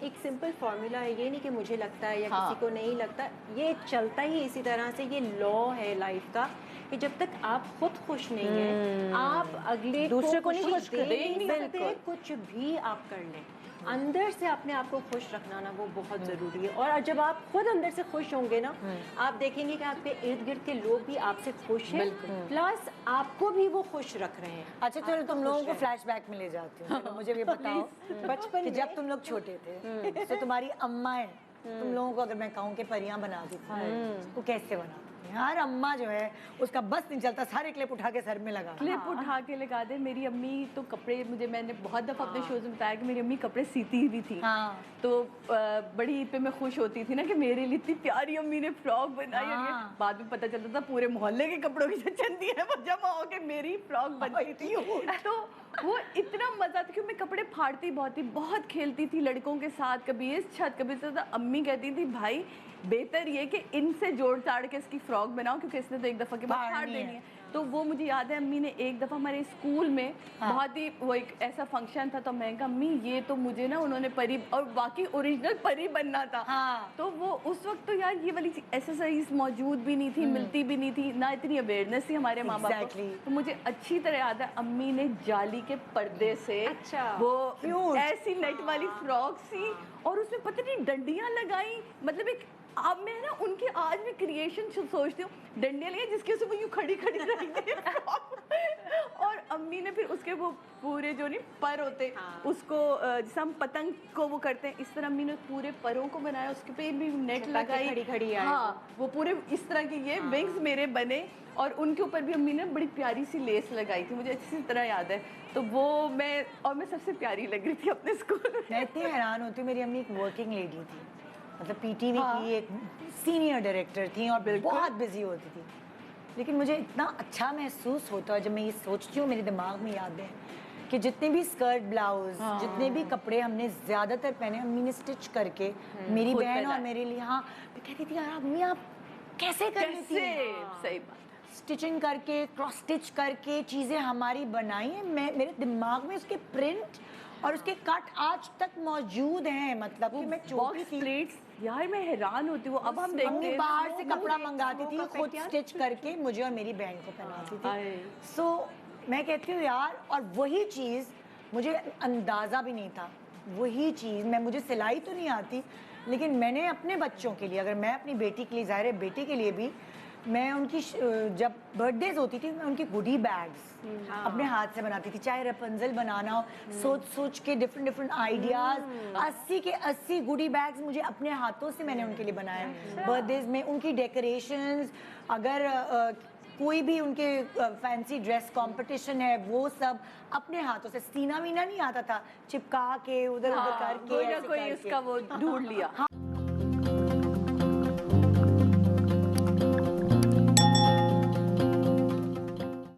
ایک simple formula ہے، یہ نہیں کہ مجھے لگتا ہے یا ہاں. کسی کو نہیں لگتا، یہ چلتا ہی اسی طرح سے، یہ لا ہے لائف کا کہ جب تک آپ خود خوش نہیں ہیں آپ اگلے دوسرے کو نہیں خوشی خوش دے دے نہیں نہیں سکتے، کچھ بھی آپ کر لیں اندر سے اپنے آپ کو خوش رکھنا نا وہ بہت ضروری ہے. اور جب آپ خود اندر سے خوش ہوں گے نا آپ دیکھیں گے کہ آپ کے ارد گرد کے لوگ بھی آپ سے خوش ہیں، پلس آپ کو بھی وہ خوش رکھ رہے ہیں. اچھا چلو تم لوگوں کو فلیش بیک میں لے جاتی ہوں. مجھے یہ بتاؤ بچپن کہ جب تم لوگ چھوٹے تھے تو تمہاری اماں تم لوگوں کو اگر میں کہوں کہ پریاں بناتی تھی تو کیسے بناتی تھی؟ ہر اماں جو ہے اس کا بس نہیں چلتا، سارے کلپ اٹھا کے سر میں لگا کلپ اٹھا کے لگا دے. میری امی تو کپڑے، میں نے بہت دفعہ اپنے شوز میں بتایا کہ میری امی کپڑے سیتی بھی تھی. تو بڑی عید پہ میں خوش ہوتی تھی نا کہ میرے لیے اتنی پیاری امی نے فراک بنائی ہے. بعد میں پتہ چلتا تھا پورے محلے کے کپڑوں کی جو چندی ہے وہ جمع ہو کے میری فراک بنتی تھی. تو وہ اتنا مزہ تھا کہ میں کپڑے پھاڑتی بہت تھی، بہت کھیلتی تھی لڑکوں کے ساتھ، کبھی اس چھت کبھی اس. امی کہتی تھی بھائی بہتر یہ کہ ان سے جوڑ تاڑ کے اس کی فراک بناؤ کیونکہ اس نے تو ایک دفعہ کے بعد پھاڑ دینی ہے. تو وہ مجھے یاد ہے امی نے ایک دفعہ ہمارے اسکول میں بہت ہی وہ ایک ایسا فنکشن تھا تو میں کہا امی یہ تو مجھے نا انہوں نے پری، اور واقعی اوریجنل پری بننا تھا. تو وہ اس وقت تو یار یہ والی ایکسرسائز موجود بھی نہیں تھی، ملتی بھی نہیں تھی، نہ اتنی اویئرنیس تھی ہمارے ماں باپ کو. تو مجھے اچھی طرح یاد ہے امی نے جالی کے پردے سے وہ ایسی نیٹ والی فراک سی اور اس میں پتہ نہیں ڈنڈیاں لگائی. مطلب ایک اب میں نا ان کی آج بھی کریشن سوچتی ہوں، ڈنڈیاں لگائی جس کے وہ یوں کھڑی کھڑی رہی اور امی نے پھر اس کے وہ پورے جو نہیں پر ہوتے اس کو جیسے ہم پتنگ کو وہ کرتے ہیں اس طرح امی نے پورے پروں کو بنایا، اس کے پہ بھی نیٹ لگائی. ہاں وہ پورے اس طرح کی یہ ونگز میرے بنے اور ان کے اوپر بھی امی نے بڑی پیاری سی لیس لگائی تھی، مجھے اچھی طرح یاد ہے. تو وہ میں سب سے پیاری لگ رہی تھی اپنے اسکول میں. میں اتنی حیران ہوتی ہوں، میری امی ایک ورکنگ لیڈی تھی، مطلب پی ٹی وی کی ایک سینئر ڈائریکٹر تھیں اور بہت بزی ہوتی تھی. لیکن مجھے اتنا اچھا محسوس ہوتا ہے جب میں یہ سوچتی ہوں، میرے دماغ میں یاد ہے کہ جتنے بھی اسکرٹ بلاؤز جتنے بھی کپڑے ہم نے زیادہ تر پہنے امی نے اسٹچ کر کے میری بہن اور میرے لیے. میں کہتی تھی یار امی آپ کیسے کر لیتی ہیں؟ صحیح بات، اسٹچنگ کر کے کراس اسٹچ کر کے چیزیں ہماری بنائی ہیں. میرے دماغ میں اس کے پرنٹ اور اس کے کٹ آج تک موجود ہیں. مطلب کہ میں چھوٹی تھی یار میں حیران ہوتی ہوں. اب ہم امی باہر سے کپڑا منگاتی تھی خود اسٹچ کر کے مجھے اور میری بہن کو پہناتی تھی. سو میں کہتی ہوں یار، اور وہی چیز مجھے اندازہ بھی نہیں تھا، وہی چیز مجھے سلائی تو نہیں آتی لیکن میں نے اپنے بچوں کے لیے، اگر میں اپنی بیٹی کے لیے، ظاہر ہے بیٹی کے لیے بھی، میں ان کی جب برتھ ڈیز ہوتی تھی میں ان کی گڈی بیگز اپنے ہاتھ سے بناتی تھی. چاہے رپنزل بنانا ہو، سوچ کے ڈفرنٹ آئیڈیاز، 80 کے 80 گڈی بیگز مجھے اپنے ہاتھوں سے میں نے ان کے لیے بنایا. برتھ ڈیز میں ان کی ڈیکوریشنز، اگر کوئی بھی ان کے فینسی ڈریس کمپٹیشن ہے وہ سب اپنے ہاتھوں سے. سینا وینا نہیں آتا تھا، چپکا کے ادھر ادھر کر کے کوئی نہ کوئی اس کا وہ ڈھونڈ لیا.